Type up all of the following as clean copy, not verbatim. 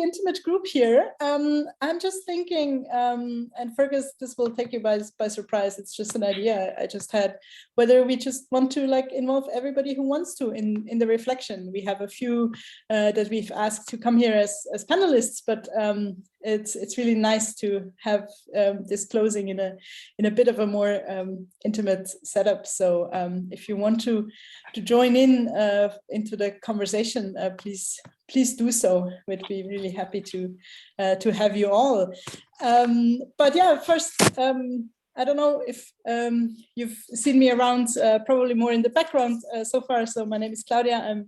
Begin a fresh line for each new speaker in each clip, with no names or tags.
intimate group here. I'm just thinking, and Fergus, this will take you by surprise. It's just an idea I just had, whether we just want to like involve everybody who wants to in the reflection. We have a few that we've asked to come here as panelists, but it's really nice to have this closing in a bit of a more intimate setup. So if you want to join into the conversation, please do so. We'd be really happy to have you all. But yeah, first, I don't know if you've seen me around, probably more in the background so far. So my name is Claudia. I'm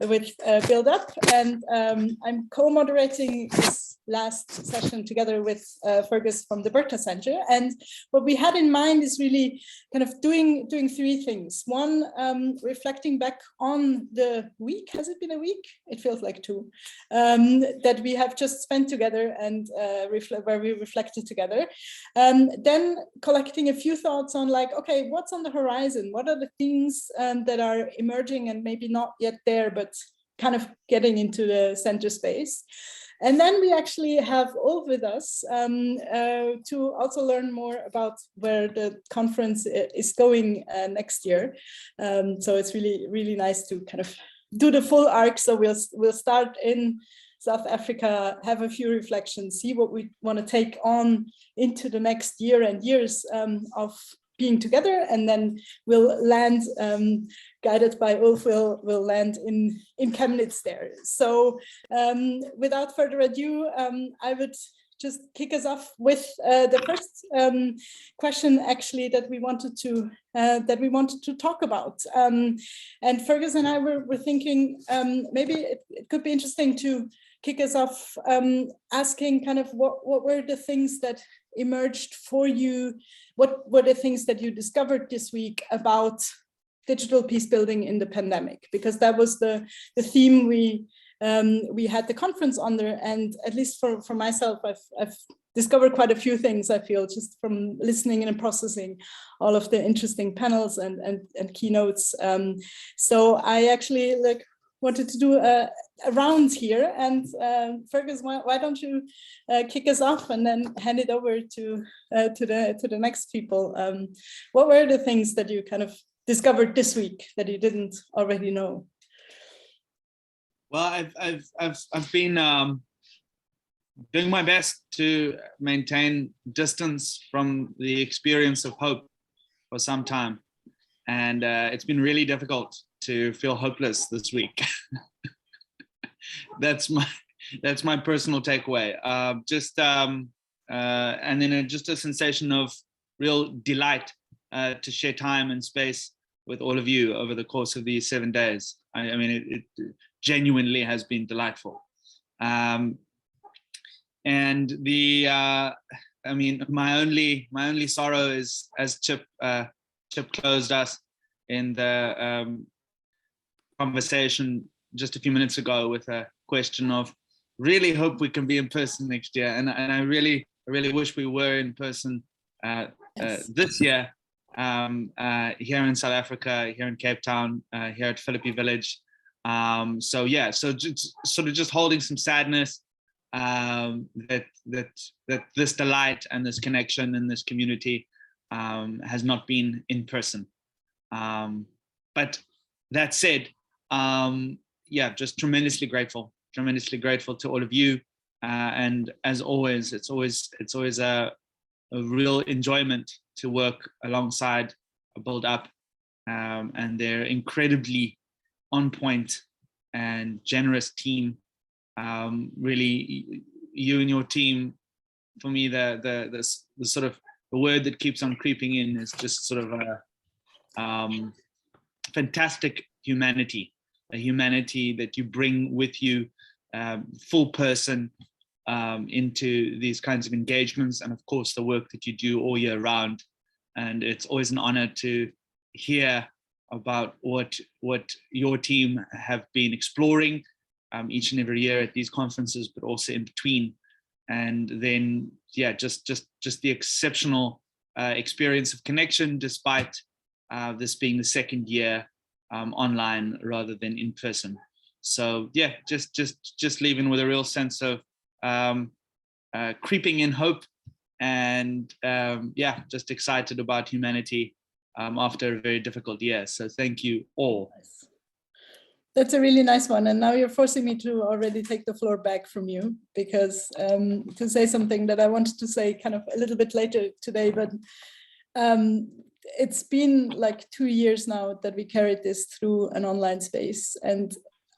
with Build Up, and I'm co-moderating this last session together with Fergus from the Berta Center. And what we had in mind is really kind of doing three things. One, reflecting back on the week. Has it been a week? It feels like two, that we have just spent together and where we reflected together. Then collecting a few thoughts on like, okay, what's on the horizon? What are the things that are emerging and maybe not yet there, but kind of getting into the center space? And then we actually have Ulf with us to also learn more about where the conference is going next year. So it's really, really nice to kind of do the full arc. So we'll start in South Africa, have a few reflections, see what we want to take on into the next year and years of being together, and then we'll land, guided by Ulf, we'll land in Chemnitz there. So without further ado, I would just kick us off with the first question, actually, that we wanted to talk about. And Fergus and I were thinking maybe it could be interesting to kick us off asking kind of what were the things that emerged for you? What were the things that you discovered this week about digital peace building in the pandemic? Because that was the theme we had the conference under, and at least for myself, I've discovered quite a few things, I feel, just from listening and processing all of the interesting panels and keynotes. So I actually wanted to do a round here, and Fergus, why don't you kick us off and then hand it over to the next people? What were the things that you kind of discovered this week that you didn't already know?
Well, I've been doing my best to maintain distance from the experience of hope for some time, and it's been really difficult to feel hopeless this week. That's my personal takeaway. And then just a sensation of real delight to share time and space with all of you over the course of these 7 days. I mean, it genuinely has been delightful. And I mean, my only sorrow is, as Chip closed us in the conversation just a few minutes ago with a question of really hope we can be in person next year, and I really wish we were in person this year, here in South Africa, here in Cape Town, here at Philippi Village. So just, sort of just holding some sadness that this delight and this connection and this community has not been in person. But that said, just tremendously grateful to all of you, and as always, it's always a real enjoyment to work alongside a Build Up and their incredibly on point and generous team. Really, you and your team, for me, the sort of the word that keeps on creeping in is just sort of a fantastic humanity, a humanity that you bring with you, full person, into these kinds of engagements, and of course the work that you do all year round. And it's always an honor to hear about what your team have been exploring each and every year at these conferences, but also in between. And then just the exceptional experience of connection, despite this being the second year online rather than in person. So yeah, just leaving with a real sense of creeping in hope, and yeah, just excited about humanity after a very difficult year. So thank you all.
That's a really nice one. And now you're forcing me to already take the floor back from you, because to say something that I wanted to say kind of a little bit later today, but it's been like 2 years now that we carried this through an online space. And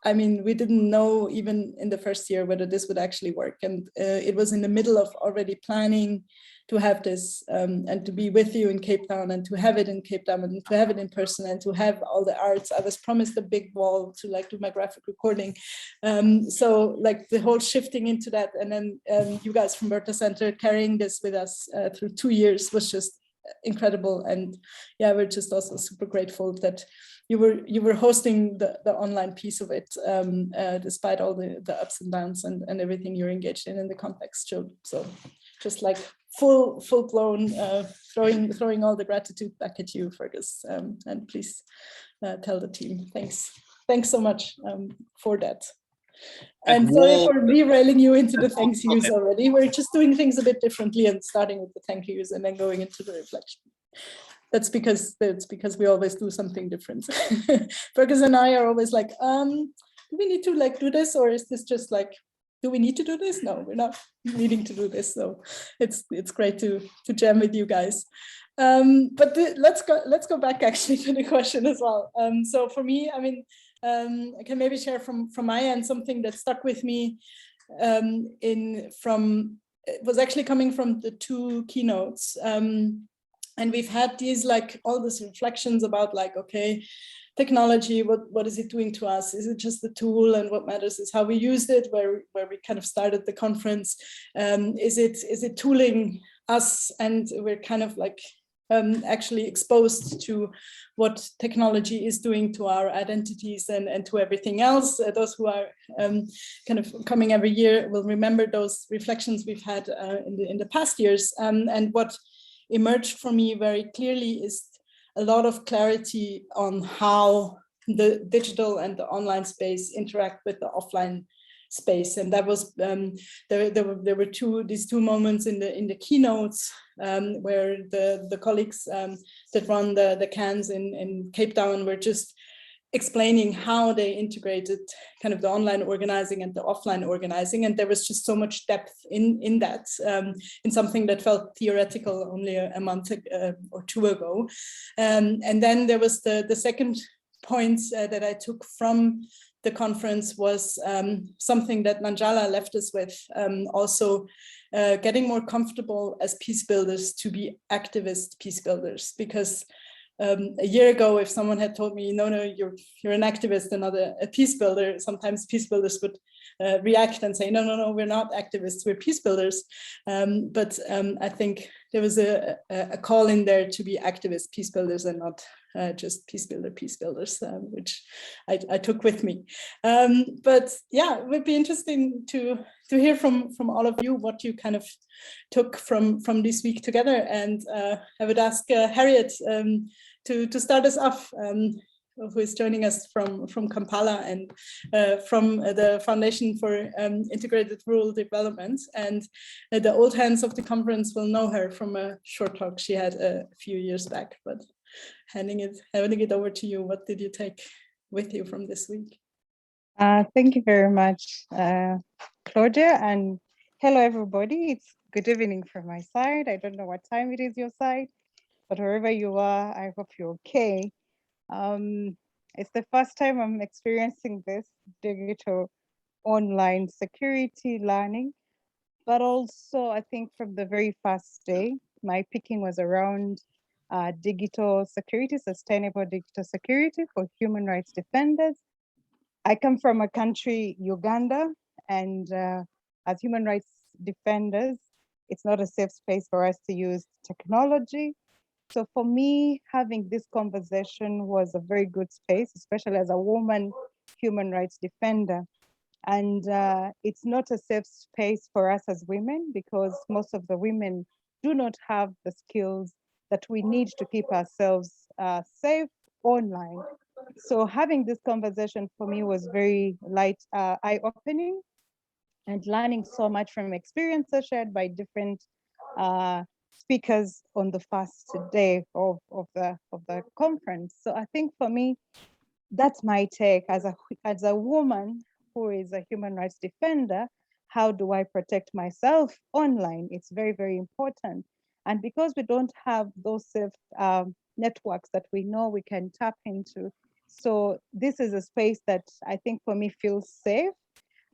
I mean, we didn't know even in the first year whether this would actually work. And it was in the middle of already planning to have this and to be with you in Cape Town, and to have it in Cape Town, and to have it in person, and to have all the arts. I was promised a big wall to like do my graphic recording. So like the whole shifting into that, and then you guys from Berta Center carrying this with us through 2 years was just incredible. And yeah, we're just also super grateful that you were hosting the online piece of it, despite all the ups and downs and everything you're engaged in the context showed. So just like full blown throwing all the gratitude back at you, Fergus, and please tell the team thanks so much for that. And sorry for derailing you into the thank yous already. We're just doing things a bit differently and starting with the thank yous and then going into the reflection. That's because we always do something different. Fergus and I are always like, do we need to like do this, or is this just like, do we need to do this? No, we're not needing to do this. So it's great to jam with you guys. But let's go back actually to the question as well. So for me, I mean, I can maybe share from my end something that stuck with me it was actually coming from the 2 keynotes. And we've had these like all these reflections about like, okay, technology, what is it doing to us? Is it just a tool, and what matters is how we used it, where we kind of started the conference? Is it tooling us, and we're kind of like actually exposed to what technology is doing to our identities and to everything else? Those who are kind of coming every year will remember those reflections we've had in the past years. And what emerged for me very clearly is a lot of clarity on how the digital and the online space interact with the offline space. And that was there were these two moments in the keynotes where the colleagues that run the cans in Cape Town were just explaining how they integrated kind of the online organizing and the offline organizing. And there was just so much depth in that, in something that felt theoretical only a month or 2 ago. And then there was the second point that I took from the conference was something that Nanjala left us with, also getting more comfortable as peace builders to be activist peace builders. Because a year ago, if someone had told me, no, you're an activist and not a peace builder, sometimes peace builders would react and say, no, we're not activists, we're peace builders. But I think there was a call in there to be activist peace builders and not just peace builders, which I took with me. But yeah, it would be interesting to hear from all of you what you kind of took from this week together. And I would ask Harriet to start us off, who is joining us from Kampala and from the Foundation for Integrated Rural Development. And the old hands of the conference will know her from a short talk she had a few years back. But handing it over to you, what did you take with you from this week?
Thank you very much, Claudia, and hello everybody. It's good evening from my side. I don't know what time it is your side, but wherever you are, I hope you're okay. It's the first time I'm experiencing this digital online security learning, but also I think from the very first day, my picking was around digital security, sustainable digital security for human rights defenders. I come from a country, Uganda, and as human rights defenders, it's not a safe space for us to use technology. So for me, having this conversation was a very good space, especially as a woman human rights defender. And it's not a safe space for us as women, because most of the women do not have the skills that we need to keep ourselves safe online. So having this conversation for me was very eye-opening, and learning so much from experiences shared by different speakers on the first day of the conference. So I think for me, that's my take as a woman who is a human rights defender. How do I protect myself online? It's very, very important. And because we don't have those safe networks that we know we can tap into, so this is a space that I think for me feels safe,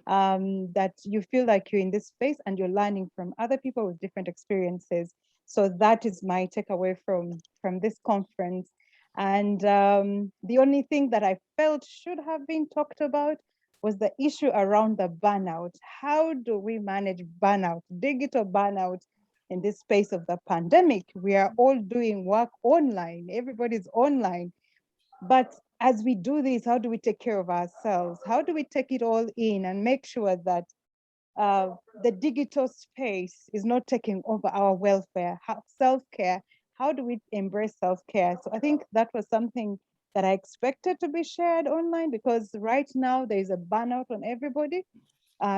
that you feel like you're in this space and you're learning from other people with different experiences. So that is my takeaway from this conference. And the only thing that I felt should have been talked about was the issue around the burnout. How do we manage burnout, digital burnout, in this space of the pandemic? We are all doing work online, everybody's online. But as we do this, how do we take care of ourselves? How do we take it all in and make sure that the digital space is not taking over our welfare, self-care? How do we embrace self-care? So I think that was something that I expected to be shared online, because right now there is a burnout on everybody,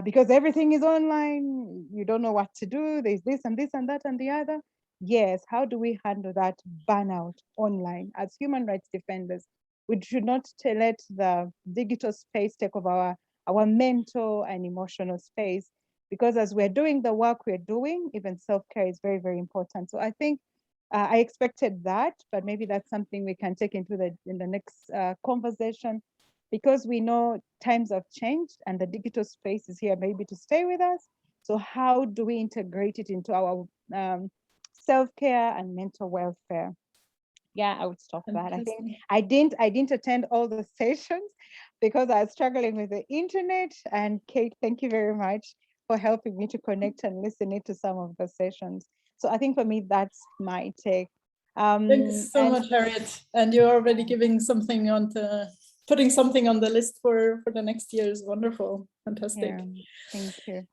because everything is online. You don't know what to do. There's this and this and that and the other. Yes, how do we handle that burnout online as human rights defenders? We should not let the digital space take over our mental and emotional space, because as we're doing the work we're doing, even self-care is very, very important. So I think I expected that, but maybe that's something we can take into in the next conversation, because we know times have changed and the digital space is here maybe to stay with us. So how do we integrate it into our self-care and mental welfare? Yeah, I would stop that. I think I didn't attend all the sessions because I was struggling with the internet. And Kate, thank you very much for helping me to connect and listen into some of the sessions. So I think for me, that's my take.
Thanks so much, Harriet. And you're already giving something on the, putting something on the list for the next year is wonderful. Fantastic.
Yeah, thank you.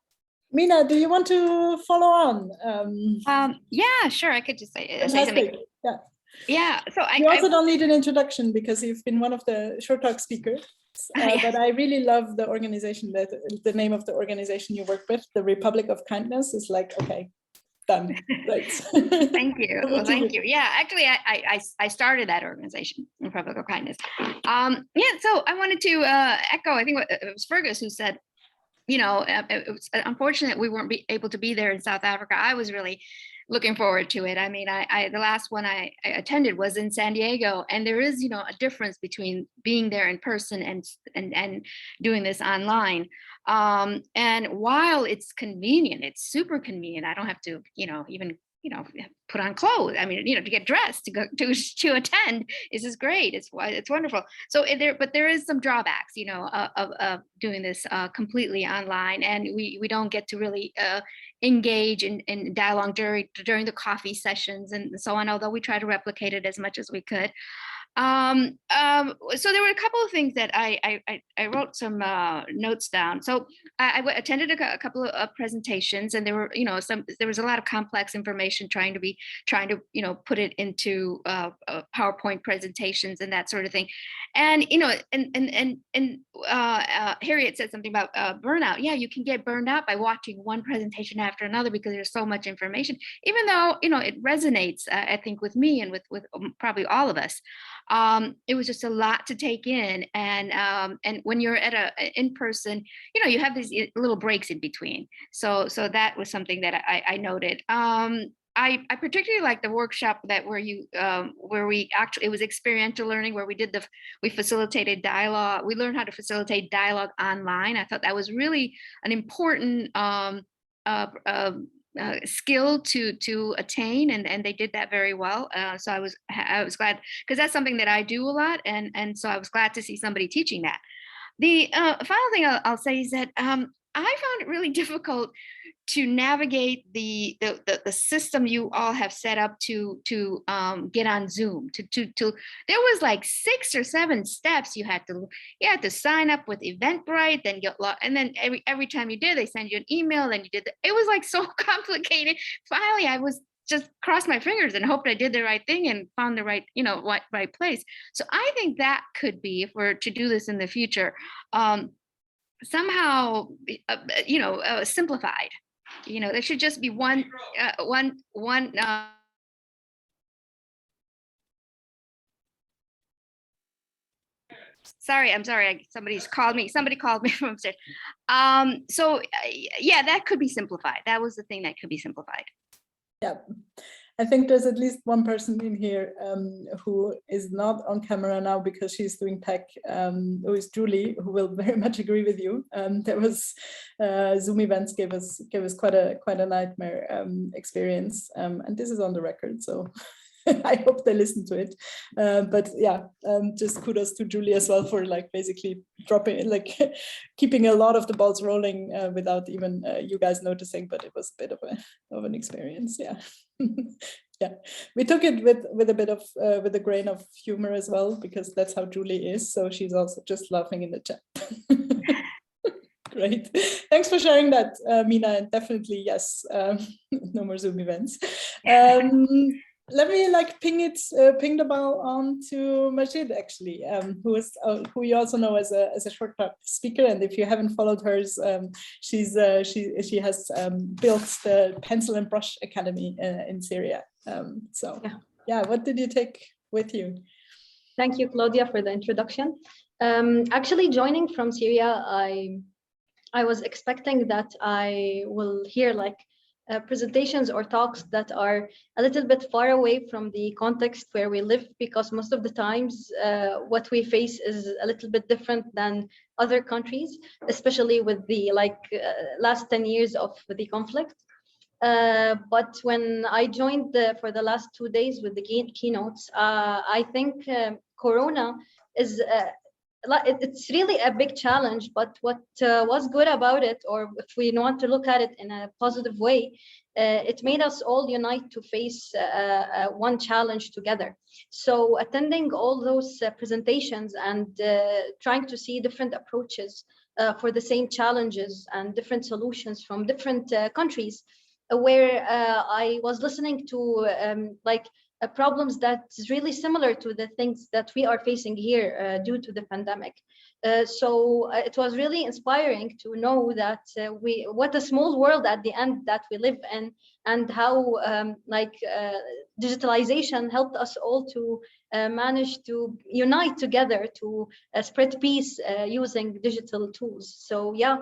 Mina, do you want to follow on?
Yeah, sure. I could just say something.
Yeah.
Yeah, so
you also don't need an introduction because you've been one of the short talk speakers, but I really love the organization, that the name of the organization you work with, the Republic of Kindness, is like, okay, done. Right.
Thank you. Well, thank you. Yeah, actually, I started that organization, Republic of Kindness. Yeah, so I wanted to echo, I think it was Fergus who said, you know, it was unfortunate we weren't able to be there in South Africa. I was really looking forward to it. I mean, the last one I attended was in San Diego, and there is, you know, a difference between being there in person and doing this online. And while it's convenient, it's super convenient. I don't have to, you know, even, you know, put on clothes. I mean, you know, to get dressed to go to attend is great. It's wonderful. So but there is some drawbacks, you know, of doing this completely online, and we don't get to really engage in dialogue during the coffee sessions and so on. Although we try to replicate it as much as we could. So there were a couple of things that I wrote some notes down. So I attended a couple of presentations, and there were, you know, there was a lot of complex information trying to, you know, put it into PowerPoint presentations and that sort of thing. And, you know, and Harriet said something about burnout. Yeah, you can get burned out by watching one presentation after another because there's so much information, even though, you know, it resonates, I think, with me and with probably all of us. It was just a lot to take in, and when you're at a in-person, you know, you have these little breaks in between. So that was something that I noted. I particularly like the workshop where we actually, it was experiential learning, where we facilitated dialogue. We learned how to facilitate dialogue online. I thought that was really an important skill to attain, and they did that very well. So I was glad, because that's something that I do a lot, and so I was glad to see somebody teaching that. The final thing I'll say is that I found it really difficult to navigate the system you all have set up to get on Zoom. There was like 6 or 7 steps you had to sign up with Eventbrite, then and then every time you did, they send you an email. Then you did it was like so complicated. Finally, I was just crossed my fingers and hoped I did the right thing and found the right, right place. So I think that could be, if we're to do this in the future, somehow, simplified. There should just be one. I'm sorry. Somebody called me from upstairs. Yeah, that could be simplified. That was the thing that could be simplified.
Yeah, I think there's at least one person in here who is not on camera now because she's doing tech, who is Julie, who will very much agree with you. There was Zoom events gave us quite a nightmare experience, and this is on the record, so I hope they listen to it. But yeah, just kudos to Julie as well for basically keeping a lot of the balls rolling without even you guys noticing. But it was a bit of an experience. Yeah, yeah. We took it with a bit of with a grain of humor as well, because that's how Julie is. So she's also just laughing in the chat. Great. Thanks for sharing that, Mina. And definitely, yes, no more Zoom events. Let me ping the ball on to Majid, actually, who you also know as a short talk speaker. And if you haven't followed hers, she has built the Pencil and Brush Academy in Syria. Yeah, what did you take with you?
Thank you, Claudia, for the introduction. Actually, joining from Syria, I was expecting that I will hear presentations or talks that are a little bit far away from the context where we live, because most of the times what we face is a little bit different than other countries, especially with the last 10 years of the conflict. But when I joined for the last 2 days with the keynotes, I think Corona is it's really a big challenge, but what was good about it, or if we want to look at it in a positive way, it made us all unite to face one challenge together. So attending all those presentations and trying to see different approaches for the same challenges and different solutions from different countries, where I was listening to problems that's really similar to the things that we are facing here due to the pandemic. So it was really inspiring to know that what a small world at the end that we live in, and how digitalization helped us all to manage to unite together to spread peace using digital tools. So yeah,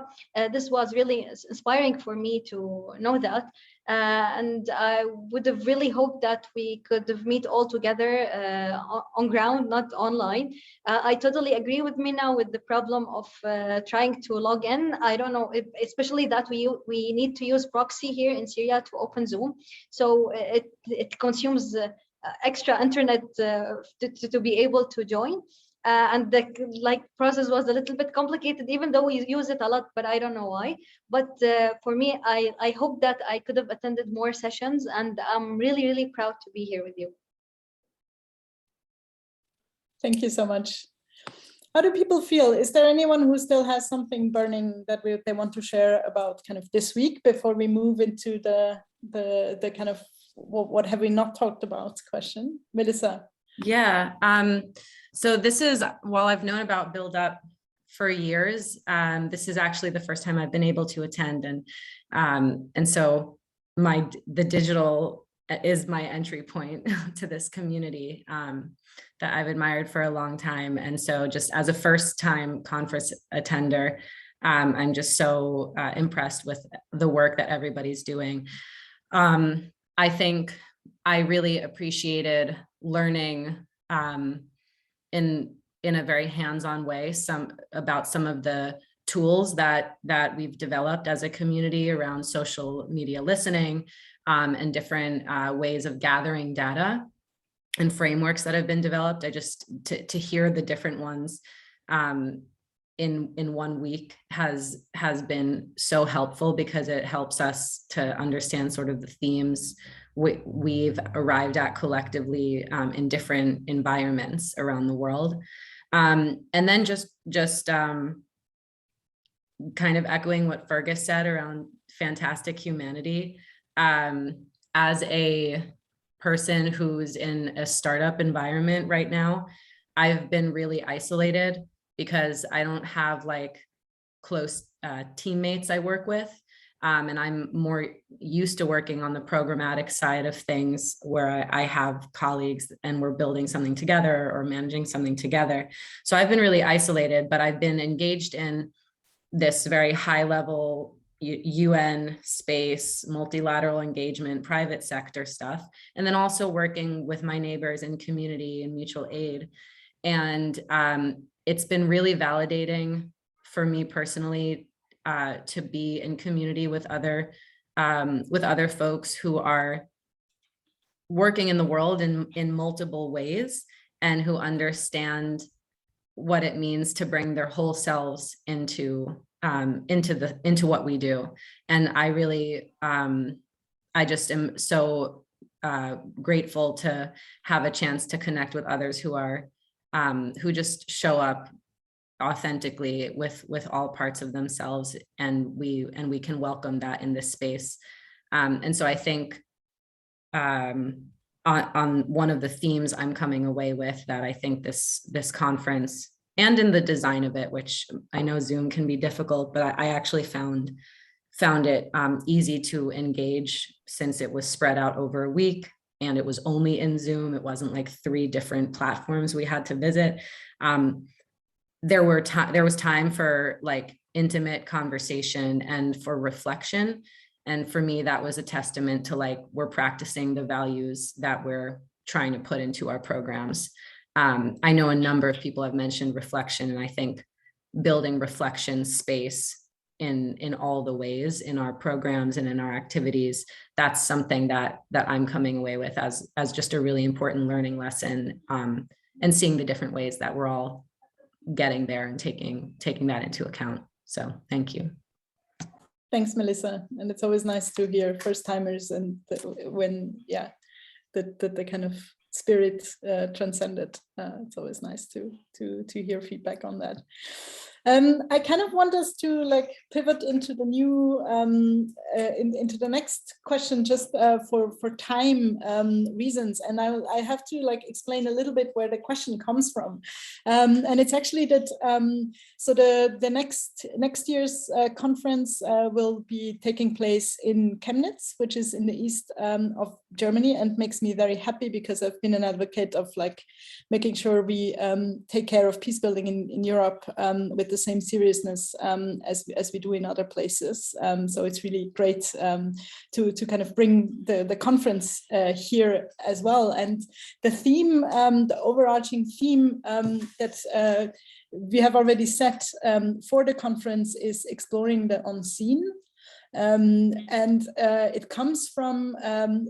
this was really inspiring for me to know that. And I would have really hoped that we could have meet all together on ground, not online. I totally agree with Mina with the problem of trying to log in. I don't know, especially that we need to use proxy here in Syria to open Zoom. So it consumes extra internet to be able to join. And the process was a little bit complicated, even though we use it a lot, but I don't know why. But for me, I hope that I could have attended more sessions, and I'm really, really proud to be here with you.
Thank you so much. How do people feel? Is there anyone who still has something burning that they want to share about kind of this week before we move into the kind of what have we not talked about question? Melissa?
Yeah. So this is, while I've known about Build Up for years, this is actually the first time I've been able to attend, and so the digital is my entry point to this community that I've admired for a long time. And so just as a first-time conference attender, I'm just so impressed with the work that everybody's doing. I think I really appreciated learning in a very hands-on way about some of the tools that we've developed as a community around social media listening and different ways of gathering data and frameworks that have been developed. I just to hear the different ones in 1 week has been so helpful, because it helps us to understand sort of the themes we've arrived at collectively in different environments around the world. And then just kind of echoing what Fergus said around fantastic humanity. as a person who's in a startup environment right now, I've been really isolated because I don't have like close teammates I work with. And I'm more used to working on the programmatic side of things where I have colleagues and we're building something together or managing something together. So I've been really isolated, but I've been engaged in this very high level UN space, multilateral engagement, private sector stuff, and then also working with my neighbors in community and mutual aid. And it's been really validating for me personally to be in community with other folks who are working in the world in multiple ways and who understand what it means to bring their whole selves into what we do. And I really I just am so grateful to have a chance to connect with others who are who just show up authentically with all parts of themselves, and we can welcome that in this space. And so I think on one of the themes I'm coming away with that I think this conference, and in the design of it, which I know Zoom can be difficult, but I actually found it easy to engage since it was spread out over a week and it was only in Zoom. It wasn't like 3 different platforms we had to visit. There was time for like intimate conversation and for reflection. And for me, that was a testament to like, we're practicing the values that we're trying to put into our programs. I know a number of people have mentioned reflection, and I think building reflection space in all the ways in our programs and in our activities, that's something that I'm coming away with as just a really important learning lesson, and seeing the different ways that we're all getting there and taking that into account. So thank you.
Thanks, Melissa. And it's always nice to hear first timers and the kind of spirit transcended. It's always nice to hear feedback on that. I kind of want us to like pivot into the new into the next question, just for time reasons, and I have to like explain a little bit where the question comes from, and it's actually that so the next year's conference will be taking place in Chemnitz, which is in the east of Germany, and makes me very happy because I've been an advocate of like making sure we take care of peace building in Europe with the same seriousness as we do in other places. So it's really great to kind of bring the conference here as well. And the theme, the overarching theme that we have already set for the conference is exploring the unseen. And it comes from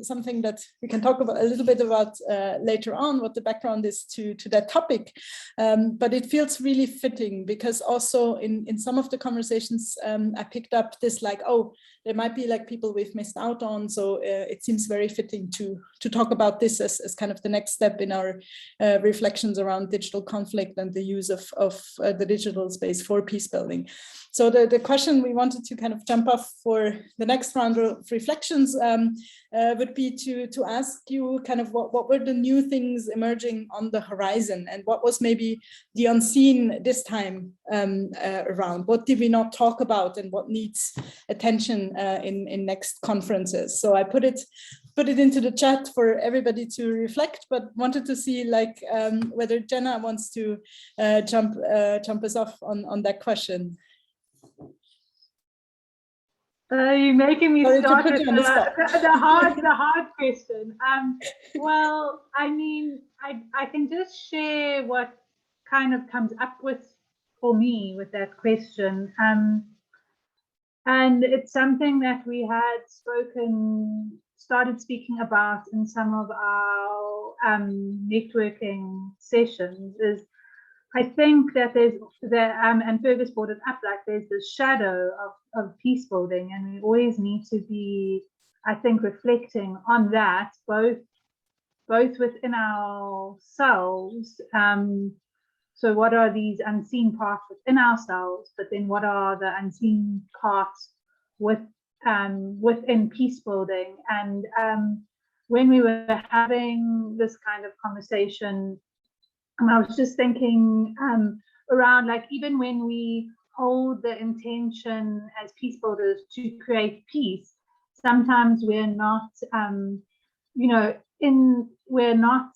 something that we can talk about a little bit about later on, what the background is to that topic. But it feels really fitting because also in some of the conversations I picked up this like, oh, there might be like people we've missed out on. So it seems very fitting to talk about this as kind of the next step in our reflections around digital conflict and the use of the digital space for peace building. So the question we wanted to kind of jump off for the next round of reflections would be to ask you kind of what were the new things emerging on the horizon, and what was maybe the unseen this time around? What did we not talk about, and what needs attention in next conferences? So I put it into the chat for everybody to reflect, but wanted to see like whether Jenna wants to jump us off on that question.
You're making me start with the hard question. Well, I mean, I can just share what kind of comes up with for me with that question. And it's something that we had started speaking about in some of our networking sessions. Is I think that and Fergus brought it up, like there's this shadow of peace building, and we always need to be, I think, reflecting on that, both within ourselves. So what are these unseen parts within ourselves, but then what are the unseen parts with within peace building. And when we were having this kind of conversation, I was just thinking around, like, even when we hold the intention as peace builders to create peace, sometimes we're not, we're not,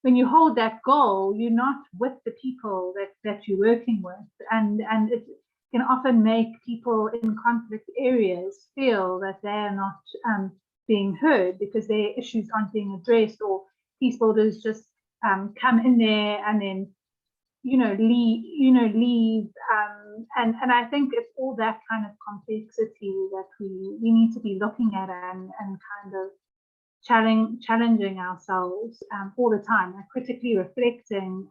when you hold that goal, you're not with the people that you're working with. And it can often make people in conflict areas feel that they're not being heard because their issues aren't being addressed, or peace builders just come in there and then leave, and I think it's all that kind of complexity that we need to be looking at and kind of challenging ourselves all the time, and critically reflecting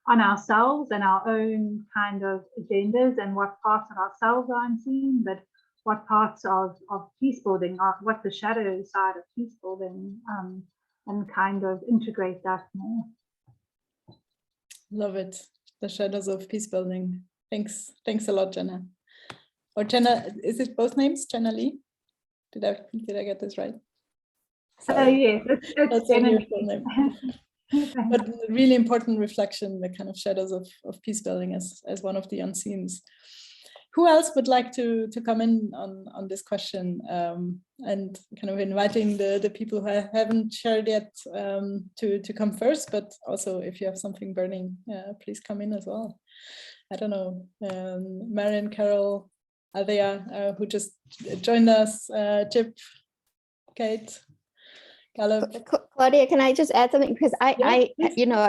on ourselves and our own kind of agendas, and what parts of ourselves are unseen, but what parts of peace building are, what the shadow side of peace building, and kind of integrate that more.
Love it. The shadows of peace building. Thanks a lot, Jenna. Or Jenna, is it both names? Jenna Lee? Did I get this right?
Yes,
that's a new full name. But really important reflection, the kind of shadows of peace building as one of the unseens. Who else would like to come in on this question, and kind of inviting the people who haven't shared yet to come first, but also if you have something burning, please come in as well. I don't know, Marion, Carol, Althea, who just joined us, Chip, Kate, Caleb.
Claudia, can I just add something? Because
Yeah,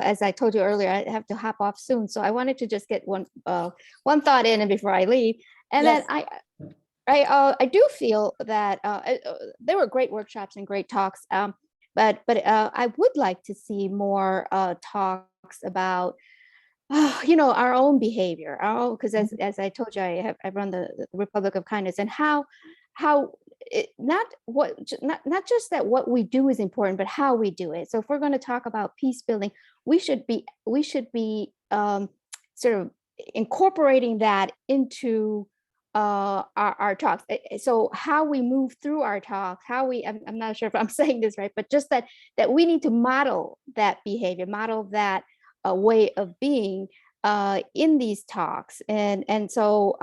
as I told you earlier, I have to hop off soon. So I wanted to just get one thought in and before I leave. And
yes.
then I do feel that there were great workshops and great talks, but I would like to see more talks about our own behavior, because as I told you, I run the Republic of Kindness, and how not just that what we do is important, but how we do it. So if we're going to talk about peace building, we should be sort of incorporating that into our talks. So how we move through our talks, I'm not sure if I'm saying this right, but just that we need to model that behavior, model that way of being in these talks. And so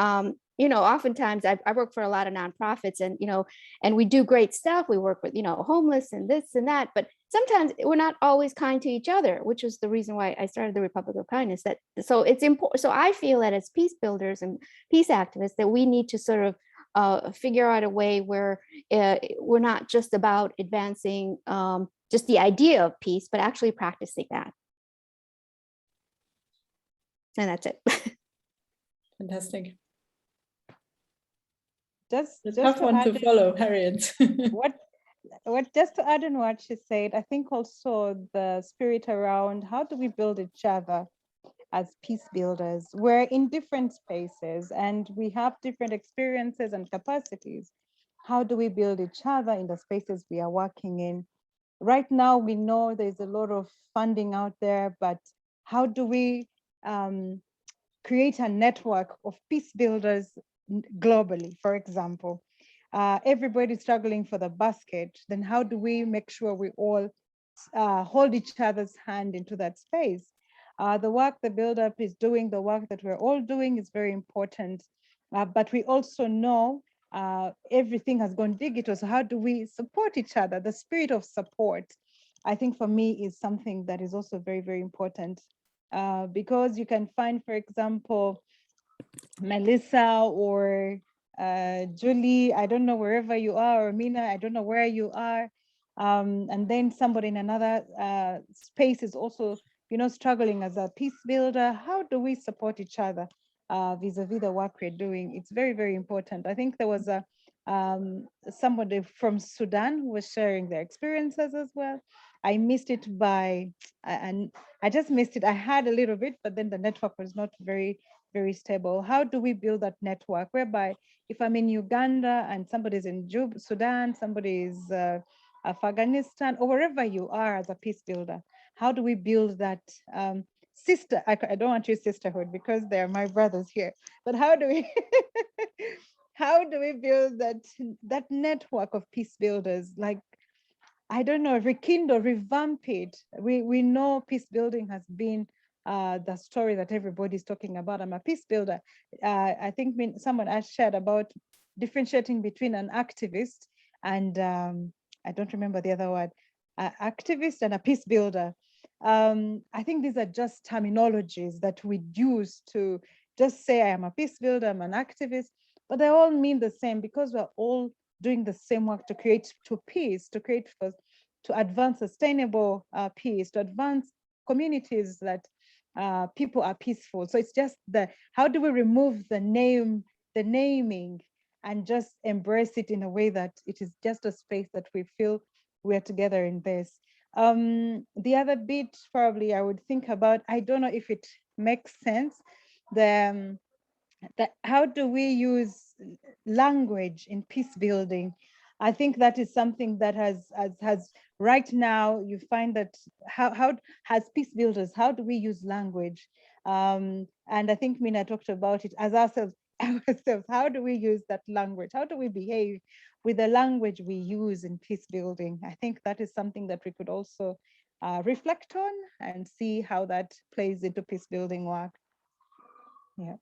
oftentimes I work for a lot of nonprofits, and we do great stuff. We work with, homeless and this and that, but sometimes we're not always kind to each other, which is the reason why I started the Republic of Kindness. So it's important. So I feel that as peace builders and peace activists, that we need to sort of figure out a way where we're not just about advancing just the idea of peace, but actually practicing that. And that's it.
Fantastic.
Just
tough one to follow, Harriet.
what just to add on what she said, I think also the spirit around how do we build each other as peace builders. We're in different spaces and we have different experiences and capacities. How do we build each other in the spaces we are working in? Right now, we know there's a lot of funding out there, but how do we create a network of peace builders globally, for example? Everybody's struggling for the basket, then how do we make sure we all hold each other's hand into that space? The work the Build Up is doing, the work that we're all doing is very important, but we also know everything has gone digital, so how do we support each other? The spirit of support, I think for me, is something that is also very, very important, because you can find, for example, Melissa or Julie, I don't know wherever you are, or Mina, I don't know where you are, and then somebody in another space is also, struggling as a peace builder. How do we support each other vis-a-vis the work we're doing? It's very, very important. I think there was somebody from Sudan who was sharing their experiences as well. I missed it and I just missed it. I had a little bit, but then the network was not very, very stable. How do we build that network whereby if I'm in Uganda and somebody's in Sudan, somebody's Afghanistan, or wherever you are as a peace builder, how do we build that I don't want to use sisterhood because they're my brothers here, but how do we how do we build that network of peace builders? Like, I don't know, rekindle, revamp it. We know peace building has been the story that everybody's talking about. I'm a peace builder. I think someone has shared about differentiating between an activist and I don't remember the other word, activist and a peace builder. I think these are just terminologies that we use to just say I am a peace builder, I'm an activist, but they all mean the same because we're all doing the same work to create peace, to advance sustainable peace, to advance communities that people are peaceful. So it's just how do we remove the naming and just embrace it in a way that it is just a space that we feel we're together in this. The other bit probably I would think about, I don't know if it makes sense, how do we use language in peace building? I think that is something that has right now, you find that how as peace builders, how do we use language? And I think Mina talked about it as ourselves, how do we use that language? How do we behave with the language we use in peace building? I think that is something that we could also reflect on and see how that plays into peace building work. Yeah.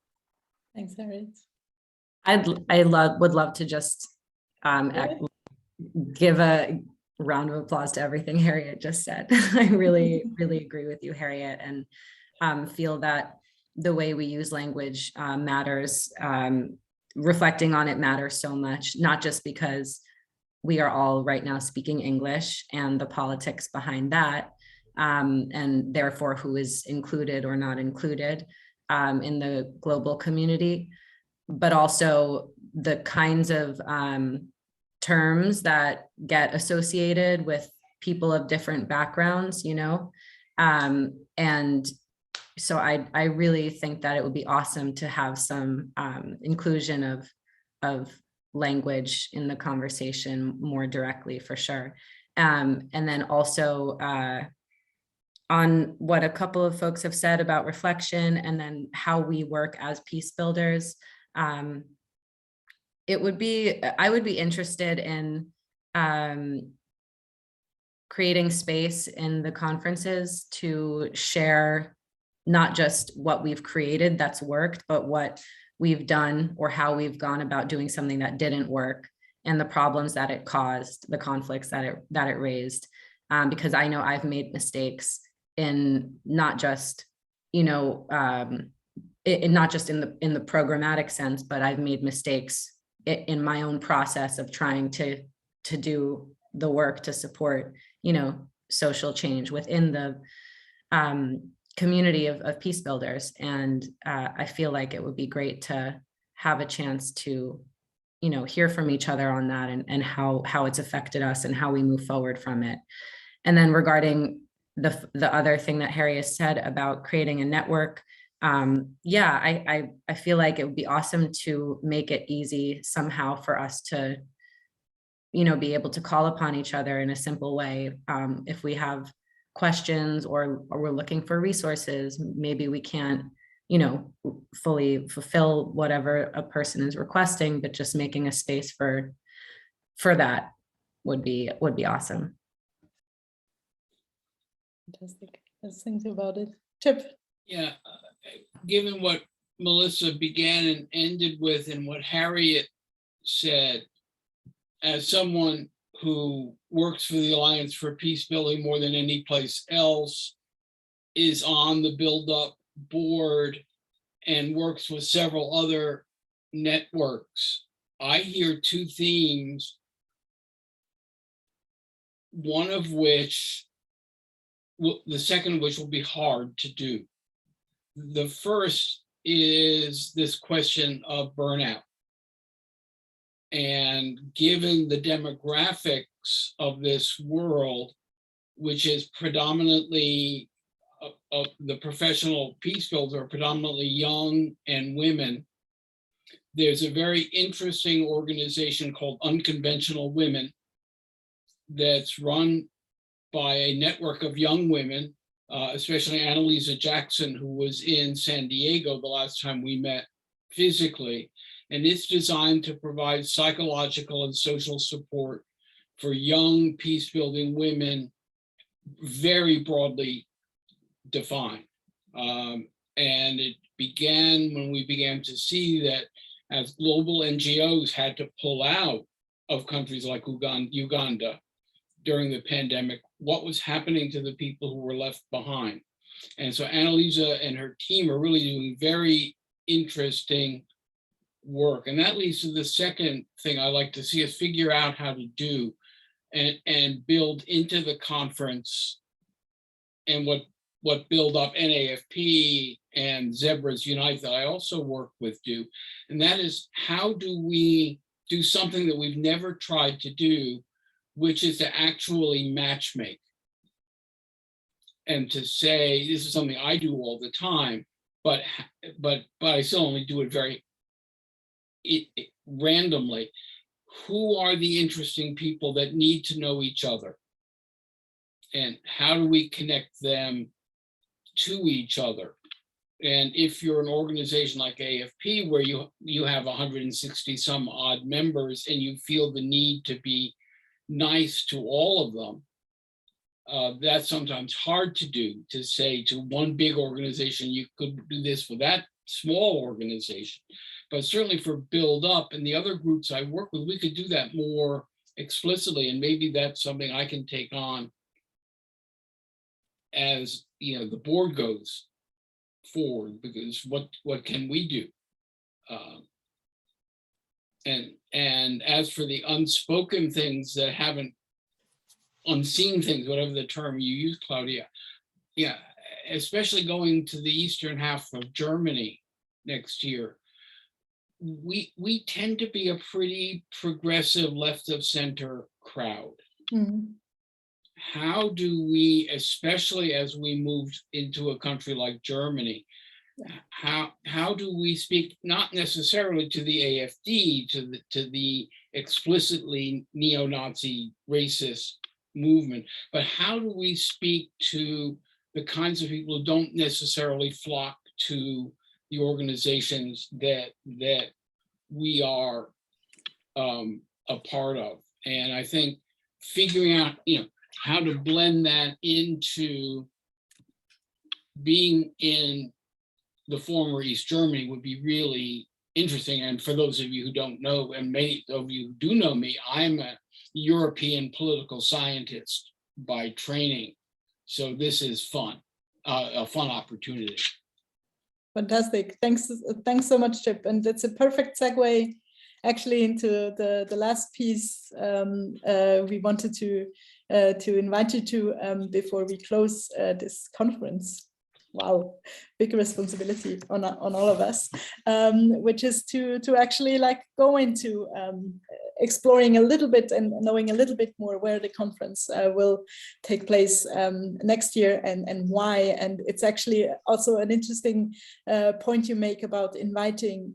Thanks, Harriet.
would love to just give a round of applause to everything Harriet just said. I really agree with you, Harriet, and feel that the way we use language matters. Reflecting on it matters so much, not just because we are all right now speaking English and the politics behind that, and therefore who is included or not included in the global community, but also the kinds of terms that get associated with people of different backgrounds, you know? And so I really think that it would be awesome to have some inclusion of language in the conversation more directly, for sure. And then also on what a couple of folks have said about reflection and then how we work as peace builders. I would be interested in creating space in the conferences to share not just what we've created that's worked, but what we've done or how we've gone about doing something that didn't work and the problems that it caused, the conflicts that it raised. Because I know I've made mistakes in not just, you know, not just in the programmatic sense, but I've made mistakes in my own process of trying to do the work to support, you know, social change within the community of peace builders. And I feel like it would be great to have a chance to, you know, hear from each other on that and how it's affected us and how we move forward from it. And then regarding the other thing that Harriet said about creating a network, I feel like it would be awesome to make it easy somehow for us to, you know, be able to call upon each other in a simple way. If we have questions or we're looking for resources, maybe we can't, you know, fully fulfill whatever a person is requesting, but just making a space for that would be awesome.
Fantastic. Let's think about it. Chip.
Yeah, given what Melissa began and ended with and what Harriet said, as someone who works for the Alliance for Peace Building more than any place else, is on the Build Up board and works with several other networks, I hear two themes, one of which, the second of which will be hard to do. The first is this question of burnout. And given the demographics of this world, which is predominantly the professional peace builders are predominantly young and women, there's a very interesting organization called Unconventional Women that's run by a network of young women, especially Annalisa Jackson, who was in San Diego the last time we met physically. and it's designed to provide psychological and social support for young peace-building women, very broadly defined. And it began when we began to see that as global NGOs had to pull out of countries like Uganda during the pandemic, what was happening to the people who were left behind. And so Annalisa and her team are really doing very interesting work. And that leads to the second thing I like to see us figure out how to do and build into the conference, and what Build Up NAFP and Zebras Unite that I also work with do. And that is, how do we do something that we've never tried to do, which is to actually matchmake. And to say, this is something I do all the time, but I still only do it very randomly. Who are the interesting people that need to know each other? And how do we connect them to each other? And if you're an organization like AFP, where you have 160 some odd members and you feel the need to be nice to all of them, that's sometimes hard to do, to say to one big organization, you could do this for that small organization. But certainly for Build Up and the other groups I work with, we could do that more explicitly. And maybe that's something I can take on as, you know, the board goes forward, because what can we do? And as for the unspoken things that haven't, unseen things, whatever the term you use, Claudia, yeah, especially going to the eastern half of Germany next year, we tend to be a pretty progressive left of center crowd.
Mm-hmm.
How do we, especially as we moved into a country like Germany, how do we speak not necessarily to the AfD, to the explicitly neo-Nazi racist movement, but how do we speak to the kinds of people who don't necessarily flock to the organizations that we are a part of? And I think figuring out, you know, how to blend that into being in the former East Germany would be really interesting. And for those of you who don't know, and many of you who do know me, I'm a European political scientist by training. So this is fun, a fun opportunity.
Fantastic. Thanks so much, Chip. And it's a perfect segue actually into the last piece we wanted to invite you to before we close this conference. Wow, big responsibility on all of us, which is to actually like go into exploring a little bit and knowing a little bit more where the conference will take place next year and why. And it's actually also an interesting point you make about inviting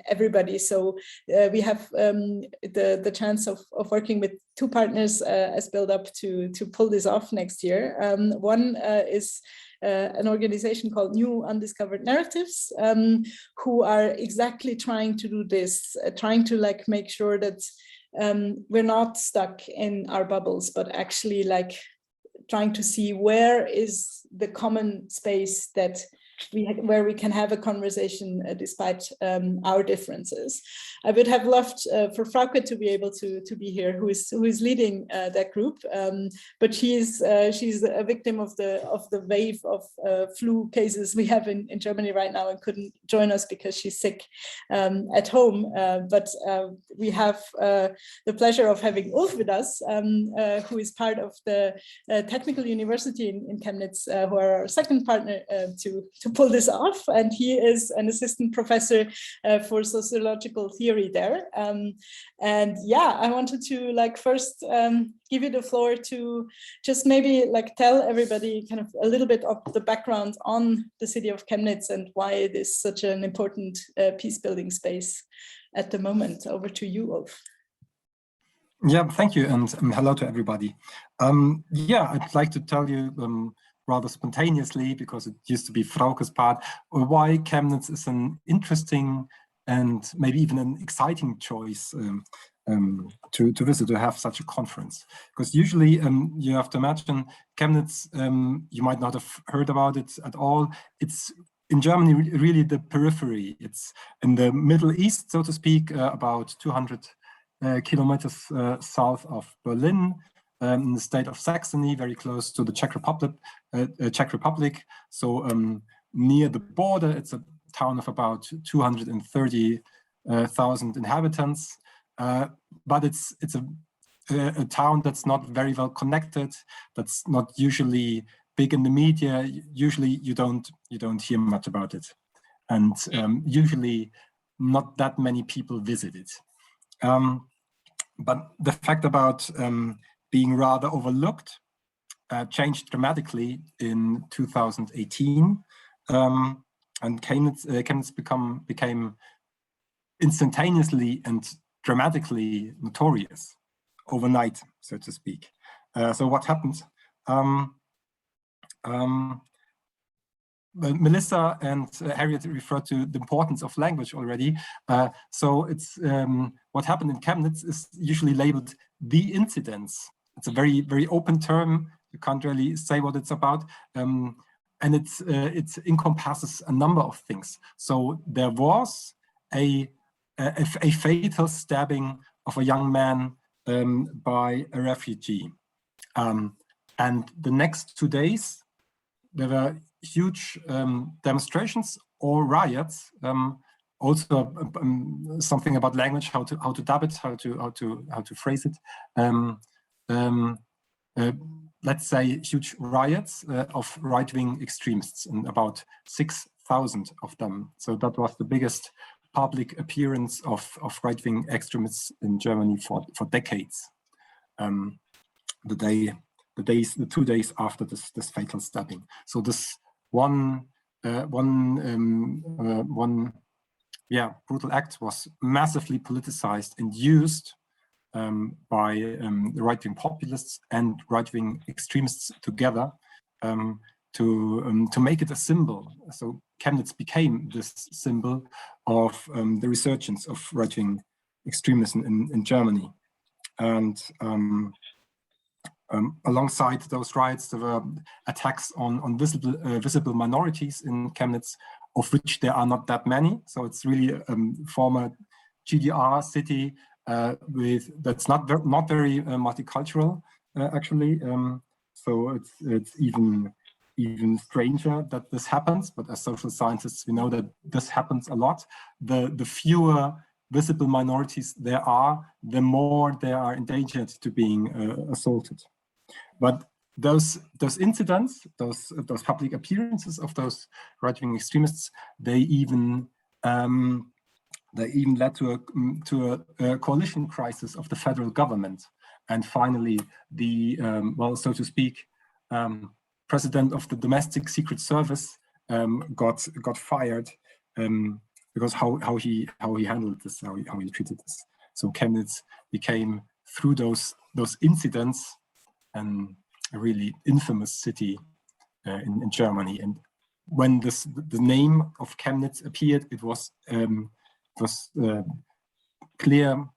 everybody. So we have the chance of working with two partners as Build Up to pull this off next year. One is an organization called New Undiscovered Narratives, who are exactly trying to do this, trying to like make sure that we're not stuck in our bubbles, but actually like trying to see where is the common space that where we can have a conversation despite our differences. I would have loved for Frauke to be able to be here, who is leading that group, but she's a victim of the wave of flu cases we have in Germany right now and couldn't join us because she's sick at home. But we have the pleasure of having Ulf with us, who is part of the Technical University in Chemnitz, who are our second partner to pull this off, and he is an assistant professor for sociological theory there. And yeah, I wanted to like first give you the floor to just maybe like tell everybody kind of a little bit of the background on the city of Chemnitz and why it is such an important peace building space at the moment. Over to you, Ulf.
Yeah, thank you, and hello to everybody. Yeah, I'd like to tell you rather spontaneously, because it used to be Frauke's part, why Chemnitz is an interesting and maybe even an exciting choice to visit, to have such a conference. Because usually you have to imagine Chemnitz, you might not have heard about it at all. It's in Germany really the periphery. It's in the Middle East, so to speak, about 200 kilometers south of Berlin, in the state of Saxony, very close to the Czech Republic. So near the border, it's a town of about 230,000 inhabitants. But it's a town that's not very well connected, that's not usually big in the media. Usually you don't hear much about it, and usually not that many people visit it. But the fact about being rather overlooked changed dramatically in 2018, and Chemnitz became instantaneously and dramatically notorious overnight, so to speak. So what happened? Melissa and Harriet referred to the importance of language already. So it's what happened in Chemnitz is usually labeled the incidents. It's a very, very open term. You can't really say what it's about. And it encompasses a number of things. So there was a fatal stabbing of a young man by a refugee. And the next 2 days, there were huge demonstrations or riots. Also something about language, how to dub it, how to phrase it. Let's say huge riots of right-wing extremists, and about 6,000 of them. So that was the biggest public appearance of right-wing extremists in Germany for decades. The 2 days after this fatal stabbing. So this one brutal act was massively politicized and used by the right-wing populists and right-wing extremists together to make it a symbol. So Chemnitz became this symbol of the resurgence of right-wing extremism in Germany. And alongside those riots, there were attacks on visible minorities in Chemnitz, of which there are not that many. So it's really a former GDR city that's not very multicultural, actually. So it's even stranger that this happens. But as social scientists, we know that this happens a lot. The fewer visible minorities there are, the more they are endangered to being assaulted. But those incidents, those public appearances of those right-wing extremists, they even led to a coalition crisis of the federal government. And finally, the so to speak, president of the domestic secret service got fired because how he handled this, how he treated this. So Chemnitz became, through those incidents, a really infamous city in Germany. And when the name of Chemnitz appeared, it was clear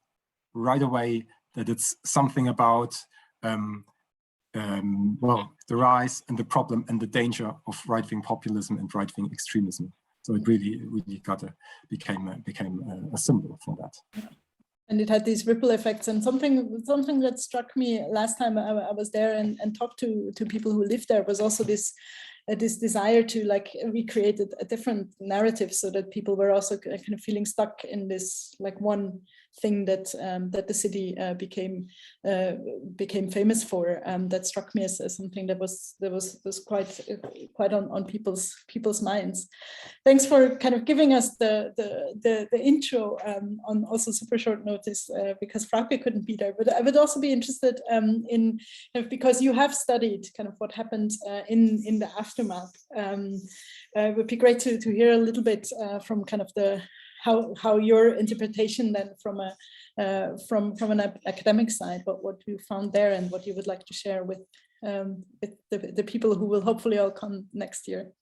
right away that it's something about the rise and the problem and the danger of right-wing populism and right-wing extremism. So it really became a symbol for that.
And it had these ripple effects. And something that struck me last time I was there and talked to people who lived there was also this desire to recreate a different narrative, so that people were also kind of feeling stuck in this one thing that the city became famous for. That struck me as something that was quite on people's minds. Thanks for kind of giving us the intro on also super short notice, because Frauke couldn't be there. But I would also be interested in, because you have studied kind of what happened in the aftermath. It would be great to hear a little bit from kind of how your interpretation then from an academic side, what you found there and what you would like to share with the people who will hopefully all come next year.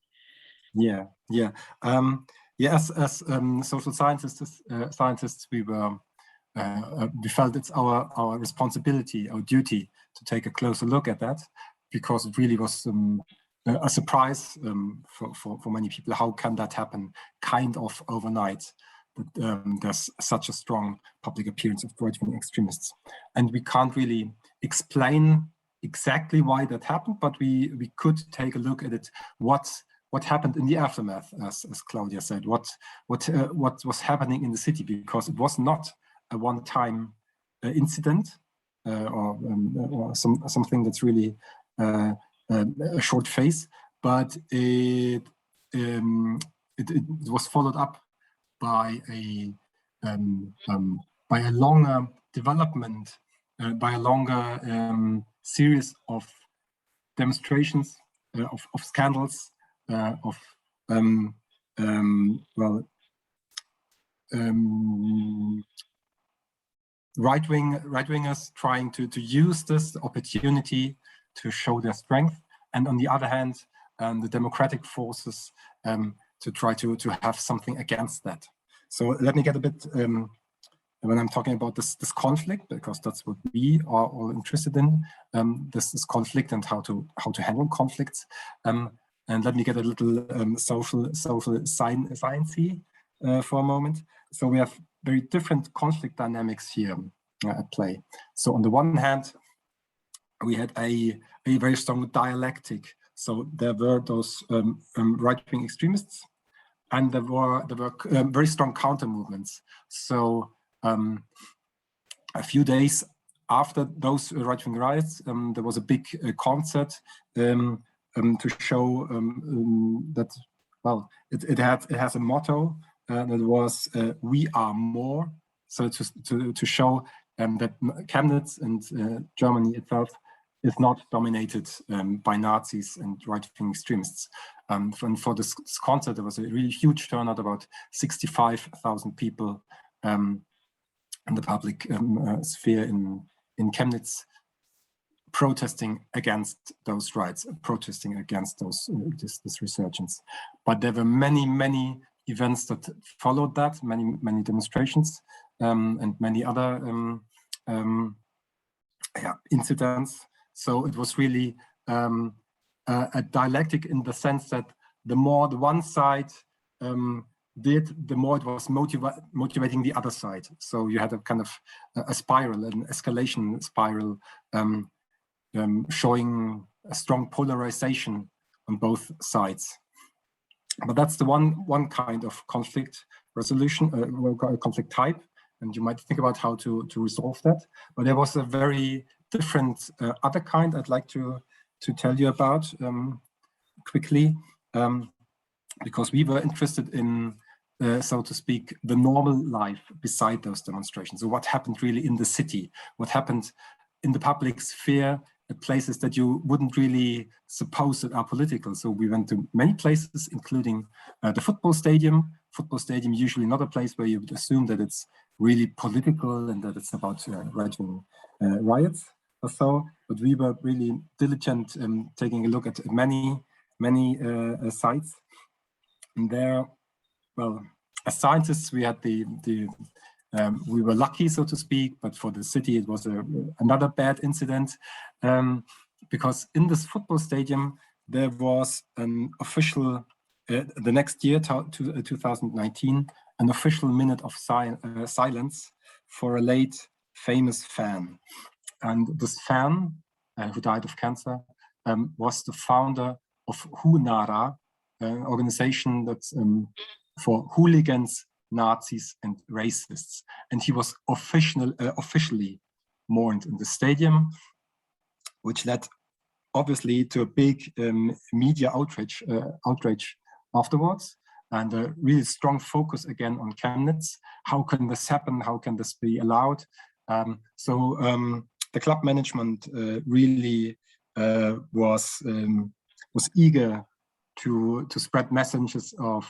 Yeah. Yes, as social scientists, we felt it's our responsibility, our duty to take a closer look at that, because it really was a surprise for many people. How can that happen kind of overnight? That there's such a strong public appearance of right-wing extremists. And we can't really explain exactly why that happened, but we could take a look at it. What happened in the aftermath, as Claudia said, what was happening in the city, because it was not a one-time incident or something that's really a short phase, but it was followed up by a longer development, by a longer series of demonstrations, of scandals, of right-wingers trying to use this opportunity to show their strength, and on the other hand, the democratic forces to try to have something against that. So let me get a bit when I'm talking about this conflict, because that's what we are all interested in, this conflict and how to handle conflicts. And let me get a little social sciencey for a moment. So we have very different conflict dynamics here at play. So on the one hand, we had a very strong dialectic. So there were those right-wing extremists, and there were very strong counter movements. So a few days after those right-wing riots, there was a big concert to show that, well, it has a motto that was "We are more." So to show that Chemnitz and Germany itself is not dominated by Nazis and right-wing extremists. And for this concert, there was a really huge turnout, about 65,000 people in the public sphere in Chemnitz, protesting against those riots, protesting against this resurgence. But there were many events that followed that, many demonstrations and many other incidents. So it was really a dialectic in the sense that the more the one side did, the more it was motivating the other side. So you had a kind of a spiral, an escalation spiral, showing a strong polarization on both sides. But that's the one kind of conflict resolution, conflict type, and you might think about how to resolve that. But there was a very different other kind I'd like to tell you about quickly, because we were interested in, so to speak, the normal life beside those demonstrations. So what happened really in the city? What happened in the public sphere at places that you wouldn't really suppose that are political? So we went to many places, including the football stadium. Football stadium, usually not a place where you would assume that it's really political and that it's about right-wing riots or so. But we were really diligent in taking a look at many sites. And there, well, as scientists, we had we were lucky, so to speak, but for the city, it was another bad incident, because in this football stadium, there was an official, the next year, 2019, an official minute of silence for a late famous fan. And this fan, who died of cancer, was the founder of HUNARA, an organization that's for hooligans, Nazis, and racists. And he was officially mourned in the stadium, which led obviously to a big media outrage afterwards, and a really strong focus again on Chemnitz. How can this happen? How can this be allowed? So the club management really was eager to spread messages of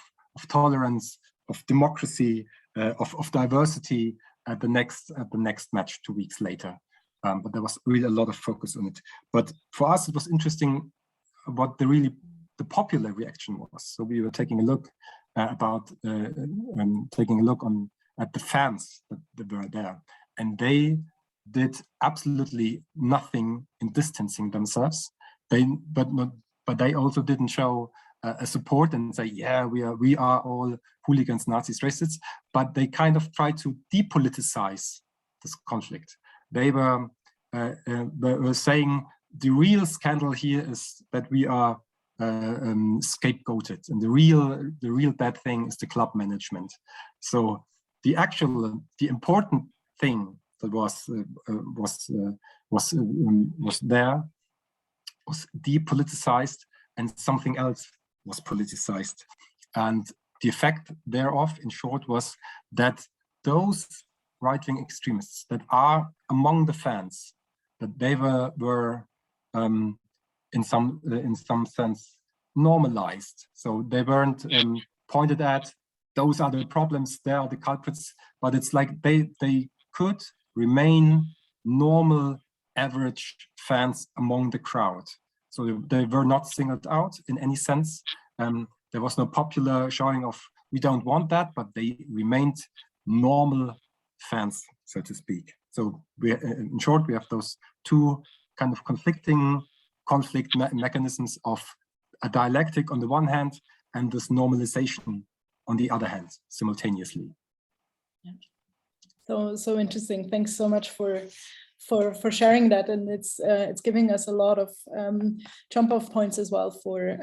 tolerance, of democracy, of diversity at the next match 2 weeks later. But there was really a lot of focus on it. But for us, it was interesting what the popular reaction was. So we were taking a look about taking a look at the fans that were there, and they did absolutely nothing in distancing themselves. But they also didn't show a support and say, yeah, we are all hooligans, Nazis, racists. But they kind of tried to depoliticize this conflict. They were saying the real scandal here is that we are scapegoated, and the real bad thing is the club management. So the important thing that was there was depoliticized, and something else was politicized. And the effect thereof, in short, was that those right-wing extremists that are among the fans, that they were in some sense normalized. So they weren't pointed at, those are the problems, they are the culprits, but it's like they could remain normal, average fans among the crowd. So they were not singled out in any sense. There was no popular showing of, we don't want that, but they remained normal fans, so to speak. So in short, we have those two kind of conflict mechanisms of a dialectic on the one hand and this normalization on the other hand, simultaneously.
Yeah. So interesting. Thanks so much for sharing that, and it's giving us a lot of jump-off points as well for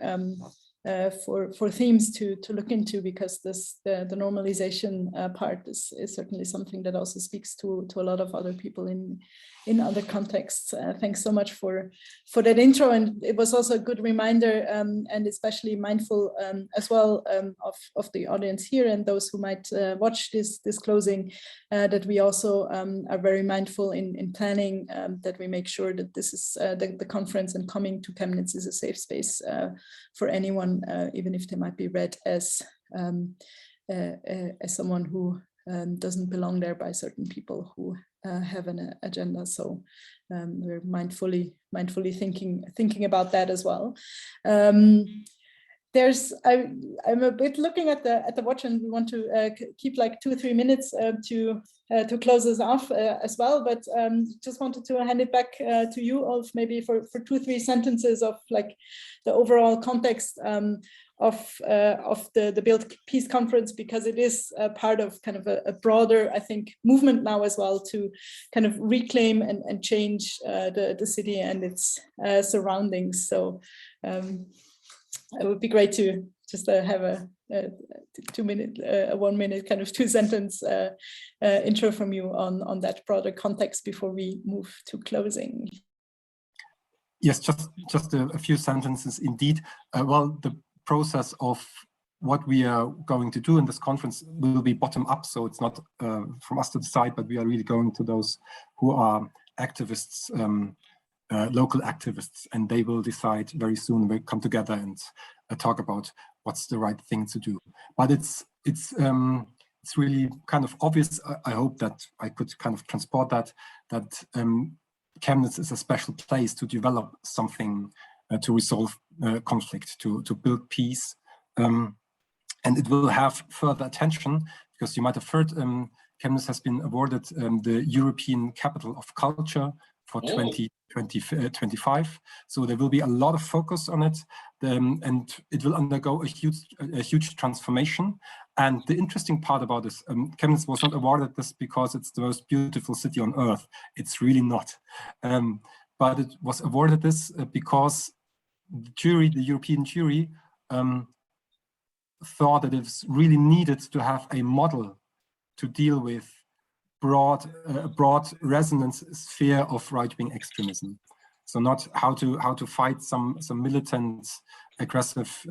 themes to look into, because the normalization part is certainly something that also speaks to a lot of other people in other contexts. Thanks so much for that intro, and it was also a good reminder, and especially mindful as well of the audience here and those who might watch this closing, that we also are very mindful in planning, that we make sure that this is the conference and coming to Chemnitz is a safe space for anyone, even if they might be read as someone who doesn't belong there by certain people who have an agenda. So we're mindfully thinking about that as well. I'm a bit looking at the watch, and we want to keep like 2 or 3 minutes to close us off as well. But just wanted to hand it back to you, Ulf, maybe for 2 or 3 sentences of like the overall context of the Build Peace Conference, because it is a part of kind of a broader, I think, movement now as well to kind of reclaim and change the city and its surroundings. So it would be great to just have a 1 minute kind of 2-sentence intro from you on that broader context before we move to closing.
Yes, just a few sentences indeed. Well, the process of what we are going to do in this conference will be bottom up, so it's not from us to decide, but we are really going to those who are activists, local activists, and they will decide very soon. We'll come together and talk about what's the right thing to do. But it's really kind of obvious. I hope that I could kind of transport that Chemnitz is a special place to develop something to resolve conflict, to build peace, and it will have further attention, because you might have heard Chemnitz has been awarded the European Capital of Culture for 2025. So there will be a lot of focus on it, and it will undergo a huge transformation. And the interesting part about this, Chemnitz was not awarded this because it's the most beautiful city on earth. It's really not. But it was awarded this because the European jury thought that it's really needed to have a model to deal with broad resonance sphere of right-wing extremism. So not how to fight some militant, aggressive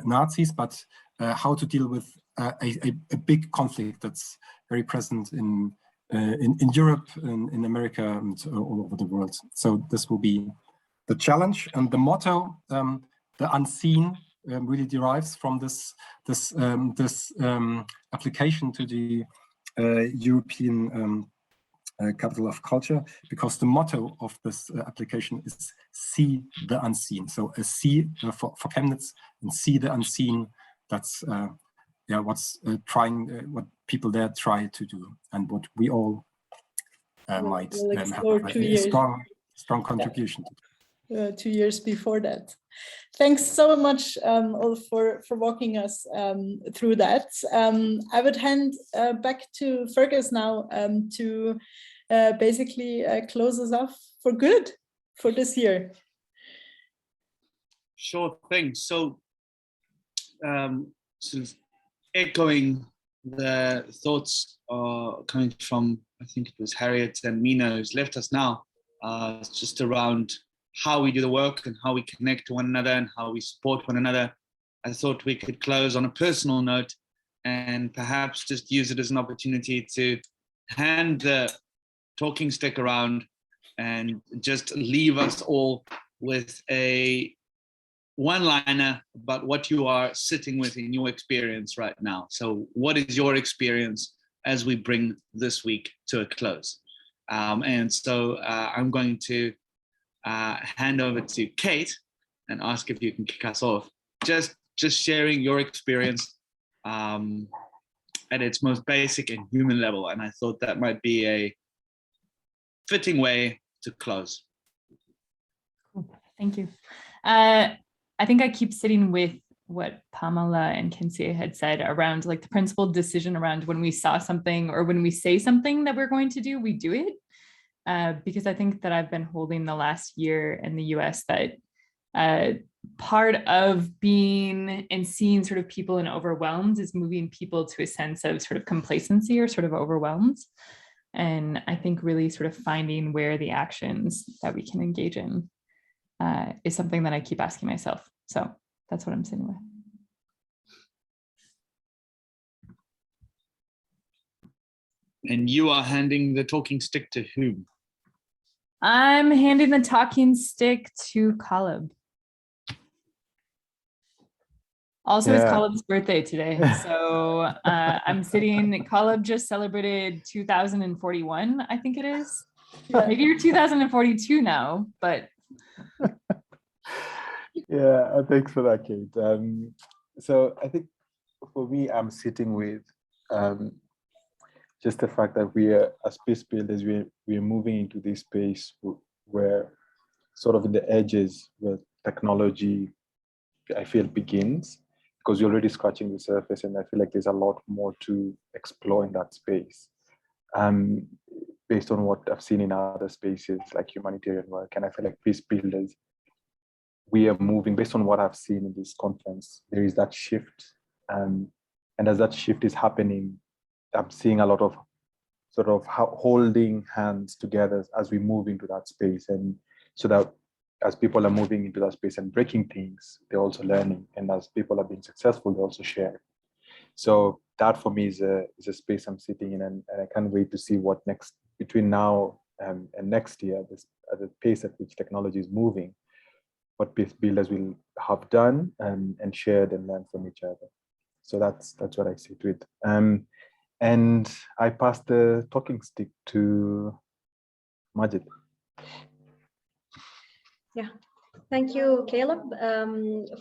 Nazis, but how to deal with a big conflict that's very present in Europe, in America, and all over the world. So this will be the challenge, and the motto, the unseen, really derives from this application to the European Capital of Culture, because the motto of this application is "See the Unseen." So a see for Chemnitz and see the unseen that's yeah, what's what people there try to do, and what we all might
we'll
have
explore
a
2 years.
strong contribution to.
2 years before that. Thanks so much all for walking us through that. I would hand back to Fergus now to basically close us off for good for this year.
Sure thing. So, sort of echoing the thoughts coming from, I think it was Harriet and Mina who's left us now, just around how we do the work and how we connect to one another and how we support one another. I thought we could close on a personal note and perhaps just use it as an opportunity to hand the talking stick around and just leave us all with a one-liner about what you are sitting with in your experience right now. So what is your experience as we bring this week to a close? And so I'm going to hand over to Kate and ask if you can kick us off. Just sharing your experience at its most basic and human level. And I thought that might be a fitting way to close.
Cool. Thank you. I think I keep sitting with what Pamela and Kinsey had said around like the principled decision around when we saw something or when we say something that we're going to do, we do it. Because I think that I've been holding the last year in the US that part of being and seeing sort of people in overwhelmed is moving people to a sense of sort of complacency or sort of overwhelmed. And I think really sort of finding where the actions that we can engage in is something that I keep asking myself. So that's what I'm sitting with.
And you are handing the talking stick to whom?
I'm handing the talking stick to Caleb. Also, it's Caleb's birthday today. So I'm sitting, Caleb just celebrated 2041, I think it is. Maybe you're 2042 now, but.
Yeah, thanks for that, Kate. So I think for me, I'm sitting with just the fact that we are, as space builders, we are moving into this space where sort of in the edges where technology, I feel, begins, because you're already scratching the surface, and I feel like there's a lot more to explore in that space. Based on what I've seen in other spaces like humanitarian work, and I feel like peace builders, we are moving, based on what I've seen in this conference, there is that shift. And as that shift is happening, I'm seeing a lot of sort of holding hands together as we move into that space. And so that as people are moving into that space and breaking things, they're also learning. And as people are being successful, they also share. So that for me is a space I'm sitting in, and I can't wait to see what next, between now and next year, at the pace at which technology is moving, what peace builders will have done and shared and learned from each other. So that's what I sit with. And I pass the talking stick to Majid.
Yeah, thank you, Caleb.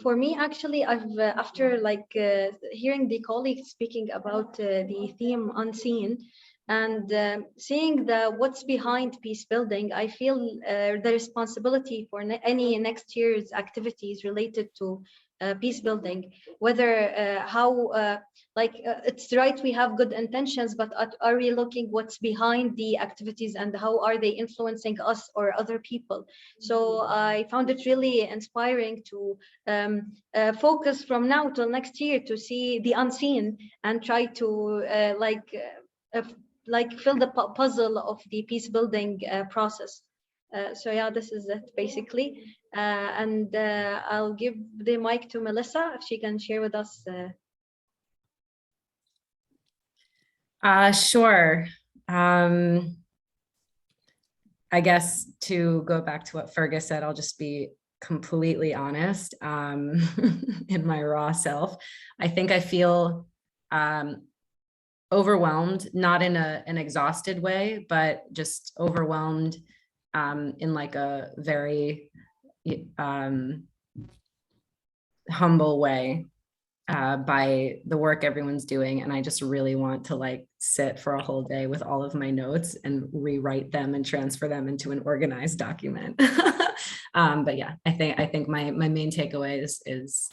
For me, actually, I've after hearing the colleagues speaking about the theme unseen and seeing what's behind peace building, I feel the responsibility for any next year's activities related to peace building, whether it's right, we have good intentions, but are we looking what's behind the activities and how are they influencing us or other people? So I found it really inspiring to focus from now till next year to see the unseen and try to fill the puzzle of the peace building process. So yeah, this is it basically. And I'll give the mic to Melissa if she can share with us.
Sure. I guess to go back to what Fergus said, I'll just be completely honest in my raw self. I think I feel overwhelmed, not in an exhausted way, but just overwhelmed in like a very humble way. by the work everyone's doing. And I just really want to like sit for a whole day with all of my notes and rewrite them and transfer them into an organized document. But yeah, I think my main takeaway is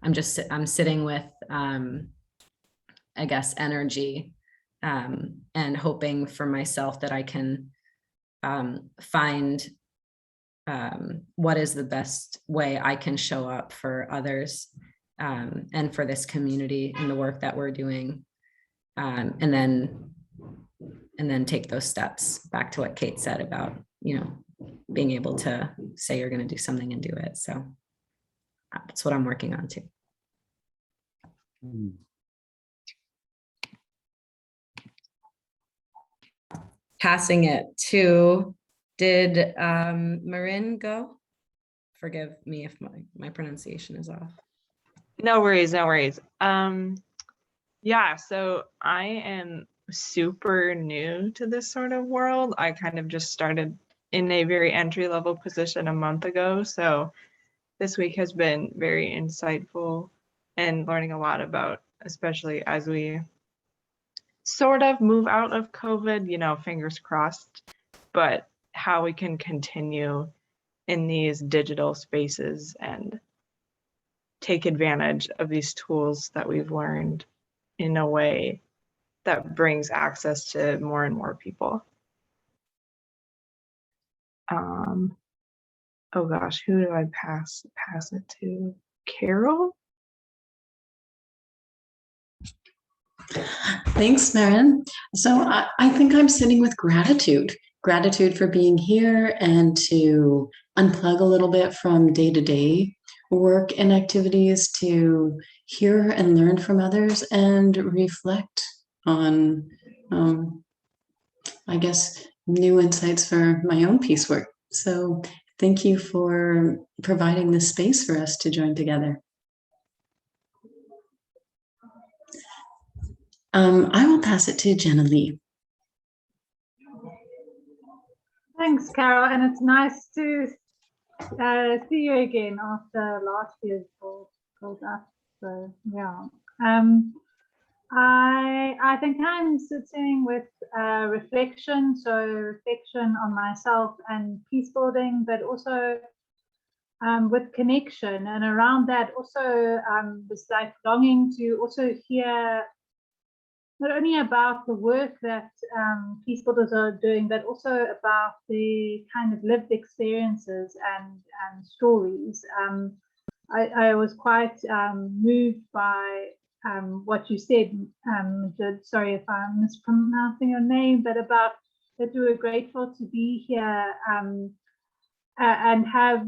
I'm sitting with, I guess, energy, and hoping for myself that I can find what is the best way I can show up for others, and for this community and the work that we're doing, and then take those steps back to what Kate said about, being able to say you're going to do something and do it. So that's what I'm working on too. Passing it to, did Marin go? Forgive me if my pronunciation is off.
No worries, no worries. Yeah, so I am super new to this sort of world. I kind of just started in a very entry-level position a month ago. So this week has been very insightful and learning a lot about, especially as we sort of move out of COVID, fingers crossed, but how we can continue in these digital spaces and take advantage of these tools that we've learned in a way that brings access to more and more people. Oh gosh, who do I pass it to? Carol?
Thanks, Marin. So I think I'm sitting with gratitude for being here and to unplug a little bit from day-to-day work and activities to hear and learn from others and reflect on, I guess, new insights for my own piecework. So thank you for providing this space for us to join together. I will pass it to Jenna Lee.
Thanks, Carol, and it's nice to see you again after last year's Gold Up. So yeah, I think I'm sitting with reflection. So reflection on myself and peace building, but also with connection, and around that also this like longing to also hear not only about the work that peace builders are doing, but also about the kind of lived experiences and stories. I was quite moved by what you said, sorry if I'm mispronouncing your name, but about that you were grateful to be here and have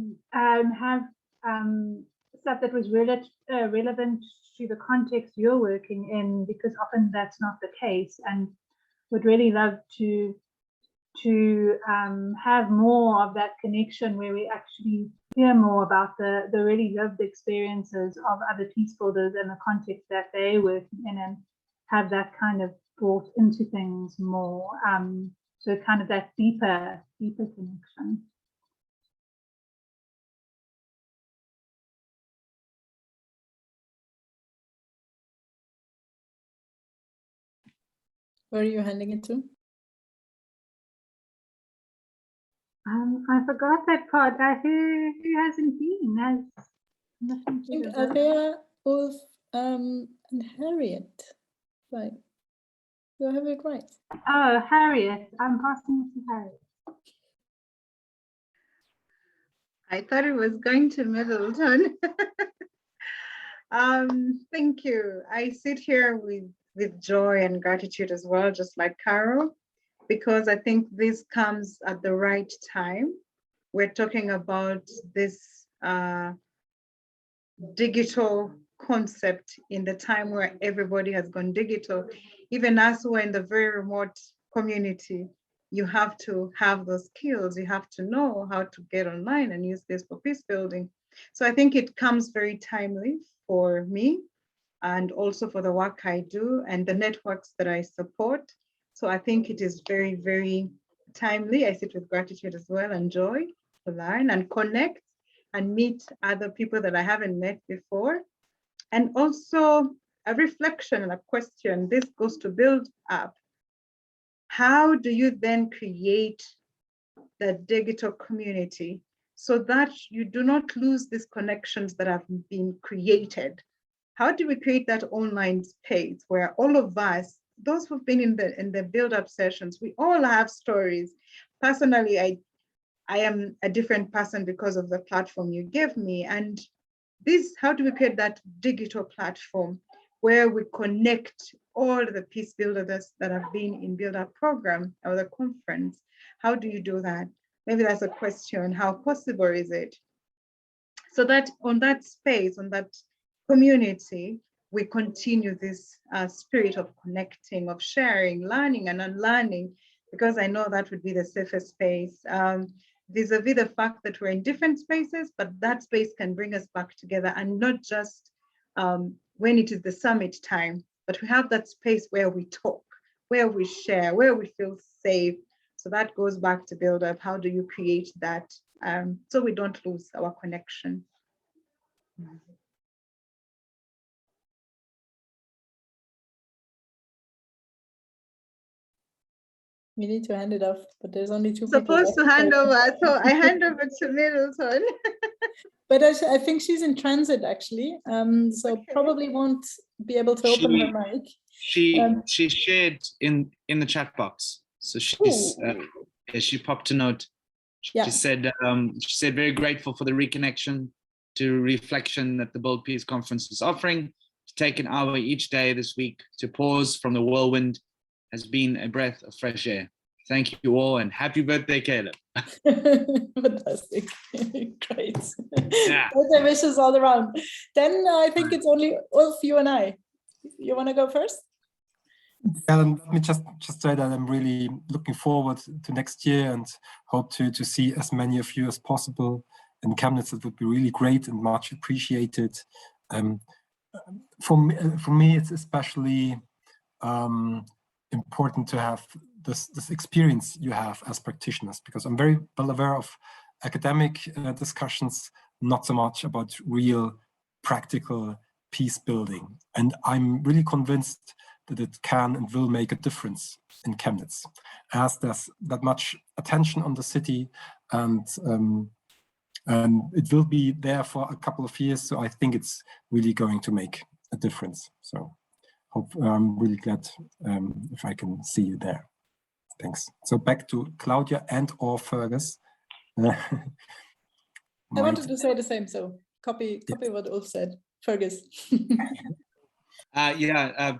stuff that was relevant to the context you're working in, because often that's not the case, and would really love to have more of that connection where we actually hear more about the really lived experiences of other peace builders and the context that they're working in, and have that kind of brought into things more. So kind of that deeper connection.
Where are you handing it to?
I forgot that part. Who hasn't been?
I think Althea, Ulf, and Harriet. Right. Do I have it right?
Oh, Harriet. I'm passing it to Harriet.
I thought it was going to Middleton. Thank you. I sit here with joy and gratitude as well, just like Carol, because I think this comes at the right time. We're talking about this digital concept in the time where everybody has gone digital. Even us who are in the very remote community, you have to have those skills. You have to know how to get online and use this for peace building. So I think it comes very timely for me, and also for the work I do and the networks that I support. So I think it is very, very timely. I sit with gratitude as well and joy to learn and connect and meet other people that I haven't met before. And also a reflection and a question, this goes to build up. How do you then create the digital community so that you do not lose these connections that have been created? How do we create that online space where all of us, those who've been in the build-up sessions, we all have stories. Personally, I am a different person because of the platform you gave me. And this, how do we create that digital platform where we connect all the peace builders that have been in build-up program or the conference? How do you do that? Maybe that's a question. How possible is it? So that on that space, on that community, we continue this spirit of connecting, of sharing, learning and unlearning, because I know that would be the safest space. Vis-a-vis the fact that we're in different spaces, but that space can bring us back together, and not just when it is the summit time, but we have that space where we talk, where we share, where we feel safe. So that goes back to build up. How do you create that so we don't lose our connection?
We need to hand it off, but there's only two
Supposed
people
to hand over, so I hand over to Middleton.
But I think she's in transit actually, so
Okay.
probably won't be able to open her mic.
She shared in the chat box, so she's she popped a note.
Yeah.
She said very grateful for the reconnection to reflection that the Bold Peace Conference is offering. To take an hour each day this week to pause from the whirlwind has been a breath of fresh air. Thank you all, and happy birthday, Caleb.
Fantastic. Great.
Yeah.
Birthday wishes all around. Then I think it's only Ulf, you and I. You want to go first?
Yeah, let me just say that I'm really looking forward to next year and hope to see as many of you as possible in Chemnitz. It would be really great and much appreciated. For me, it's especially important to have this experience you have as practitioners, because I'm very well aware of academic discussions, not so much about real practical peace building. And I'm really convinced that it can and will make a difference in Chemnitz, as there's that much attention on the city, and it will be there for a couple of years. So I think it's really going to make a difference. So I'm really glad if I can see you there. Thanks. So back to Claudia and or Fergus.
I wanted to say the same, so copy what Ulf said. Fergus.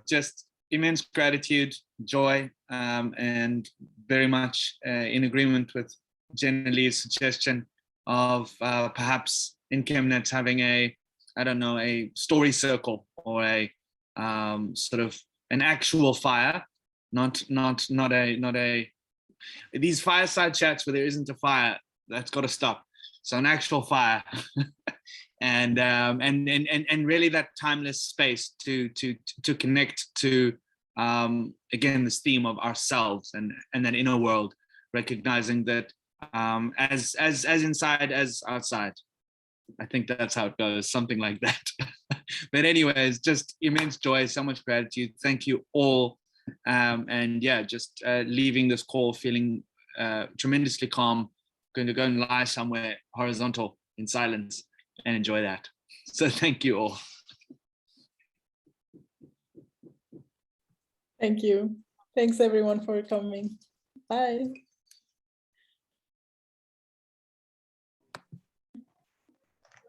Just immense gratitude, joy, and very much in agreement with Jenny Lee's suggestion of perhaps in Chemnitz having a story circle or a sort of an actual fire, not a these fireside chats where there isn't a fire. That's got to stop. So an actual fire, and really that timeless space to connect to again this theme of ourselves and that inner world, recognizing that as inside as outside. I think that's how it goes, something like that. But anyways, just immense joy, so much gratitude. Thank you all. And yeah, just leaving this call feeling tremendously calm. Going to go and lie somewhere horizontal in silence and enjoy that. So thank you all.
Thank you. Thanks everyone for coming. Bye.